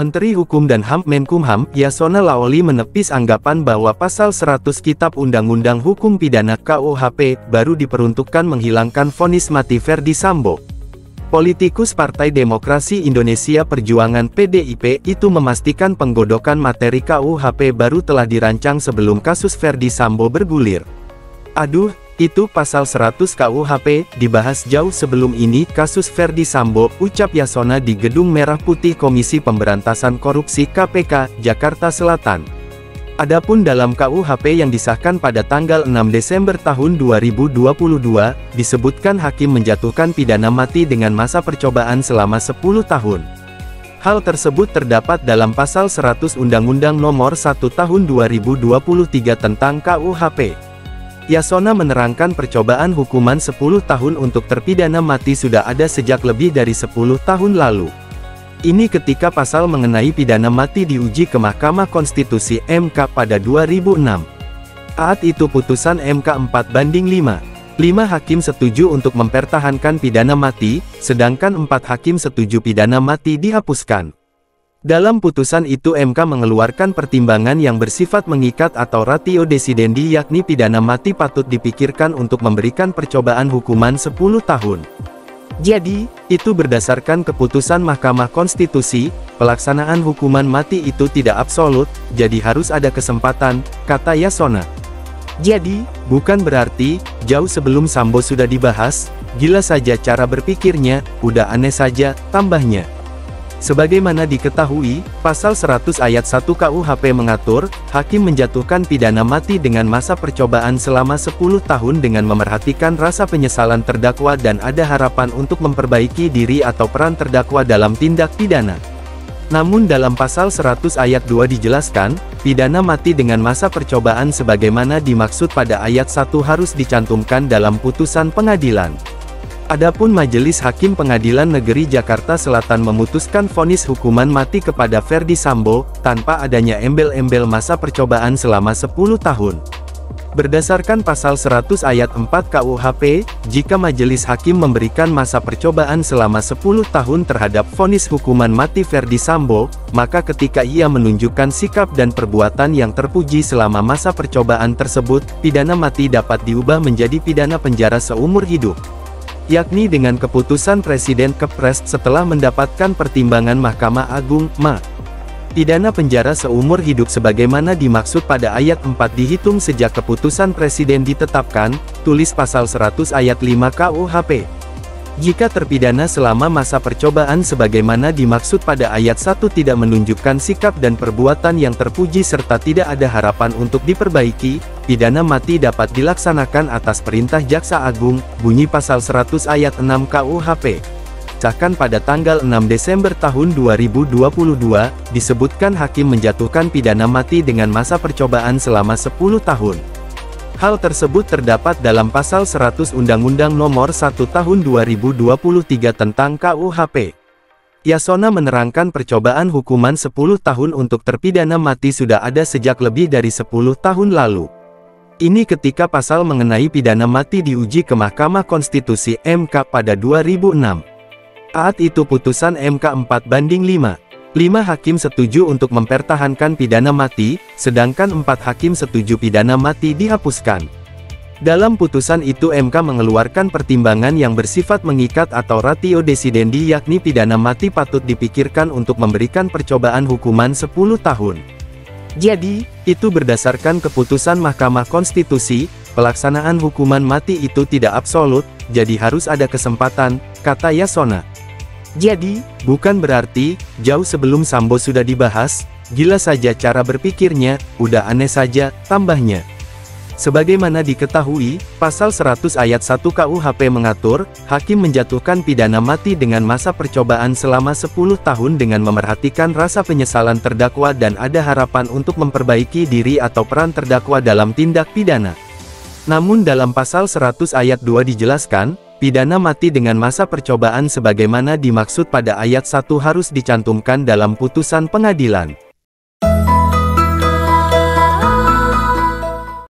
Menteri Hukum dan HAM Menkumham, Yasona Lawli menepis anggapan bahwa pasal 100 Kitab Undang-Undang Hukum Pidana KUHP baru diperuntukkan menghilangkan vonis mati Ferdy Sambo. Politikus Partai Demokrasi Indonesia Perjuangan (PDIP) itu memastikan penggodokan materi KUHP baru telah dirancang sebelum kasus Ferdy Sambo bergulir. "Aduh, itu pasal 100 KUHP, dibahas jauh sebelum ini kasus Ferdy Sambo," ucap Yasona di Gedung Merah Putih Komisi Pemberantasan Korupsi KPK, Jakarta Selatan. Adapun dalam KUHP yang disahkan pada tanggal 6 Desember tahun 2022, disebutkan hakim menjatuhkan pidana mati dengan masa percobaan selama 10 tahun. Hal tersebut terdapat dalam pasal 100 Undang-Undang Nomor 1 Tahun 2023 tentang KUHP. Yasona menerangkan percobaan hukuman 10 tahun untuk terpidana mati sudah ada sejak lebih dari 10 tahun lalu. Ini ketika pasal mengenai pidana mati diuji ke Mahkamah Konstitusi (MK) pada 2006. Saat itu putusan MK 4/5. 5 hakim setuju untuk mempertahankan pidana mati, sedangkan 4 hakim setuju pidana mati dihapuskan. Dalam putusan itu MK mengeluarkan pertimbangan yang bersifat mengikat atau ratio decidendi, yakni pidana mati patut dipikirkan untuk memberikan percobaan hukuman 10 tahun. Jadi, itu berdasarkan keputusan Mahkamah Konstitusi, pelaksanaan hukuman mati itu tidak absolut, jadi harus ada kesempatan, kata Yasona. Jadi, bukan berarti, jauh sebelum Sambo sudah dibahas, gila saja cara berpikirnya, udah aneh saja, tambahnya. Sebagaimana diketahui, pasal 100 ayat 1 KUHP mengatur, hakim menjatuhkan pidana mati dengan masa percobaan selama 10 tahun dengan memerhatikan rasa penyesalan terdakwa dan ada harapan untuk memperbaiki diri atau peran terdakwa dalam tindak pidana. Namun dalam pasal 100 ayat 2 dijelaskan, pidana mati dengan masa percobaan sebagaimana dimaksud pada ayat 1 harus dicantumkan dalam putusan pengadilan. Adapun Majelis Hakim Pengadilan Negeri Jakarta Selatan memutuskan vonis hukuman mati kepada Ferdy Sambo, tanpa adanya embel-embel masa percobaan selama 10 tahun. Berdasarkan pasal 100 ayat 4 KUHP, jika Majelis Hakim memberikan masa percobaan selama 10 tahun terhadap vonis hukuman mati Ferdy Sambo, maka ketika ia menunjukkan sikap dan perbuatan yang terpuji selama masa percobaan tersebut, pidana mati dapat diubah menjadi pidana penjara seumur hidup. Yakni dengan keputusan Presiden Kepres setelah mendapatkan pertimbangan Mahkamah Agung, Ma. Pidana penjara seumur hidup sebagaimana dimaksud pada ayat 4 dihitung sejak keputusan Presiden ditetapkan, tulis pasal 100 ayat 5 KUHP. Jika terpidana selama masa percobaan sebagaimana dimaksud pada ayat 1 tidak menunjukkan sikap dan perbuatan yang terpuji serta tidak ada harapan untuk diperbaiki, pidana mati dapat dilaksanakan atas perintah Jaksa Agung, bunyi pasal 100 ayat 6 KUHP. Disahkan pada tanggal 6 Desember tahun 2022, disebutkan hakim menjatuhkan pidana mati dengan masa percobaan selama 10 tahun. Hal tersebut terdapat dalam pasal 100 Undang-Undang Nomor 1 Tahun 2023 tentang KUHP. Yasona menerangkan percobaan hukuman 10 tahun untuk terpidana mati sudah ada sejak lebih dari 10 tahun lalu. Ini ketika pasal mengenai pidana mati diuji ke Mahkamah Konstitusi (MK) pada 2006. Saat itu putusan MK 4/5. 5 hakim setuju untuk mempertahankan pidana mati, sedangkan 4 hakim setuju pidana mati dihapuskan. Dalam putusan itu MK mengeluarkan pertimbangan yang bersifat mengikat atau ratio decidendi, yakni pidana mati patut dipikirkan untuk memberikan percobaan hukuman 10 tahun. Jadi, itu berdasarkan keputusan Mahkamah Konstitusi, pelaksanaan hukuman mati itu tidak absolut, jadi harus ada kesempatan, kata Yasona. Jadi, bukan berarti, jauh sebelum Sambo sudah dibahas, gila saja cara berpikirnya, udah aneh saja, tambahnya. Sebagaimana diketahui, pasal 100 ayat 1 KUHP mengatur, hakim menjatuhkan pidana mati dengan masa percobaan selama 10 tahun dengan memerhatikan rasa penyesalan terdakwa dan ada harapan untuk memperbaiki diri atau peran terdakwa dalam tindak pidana. Namun dalam pasal 100 ayat 2 dijelaskan, pidana mati dengan masa percobaan sebagaimana dimaksud pada ayat 1 harus dicantumkan dalam putusan pengadilan.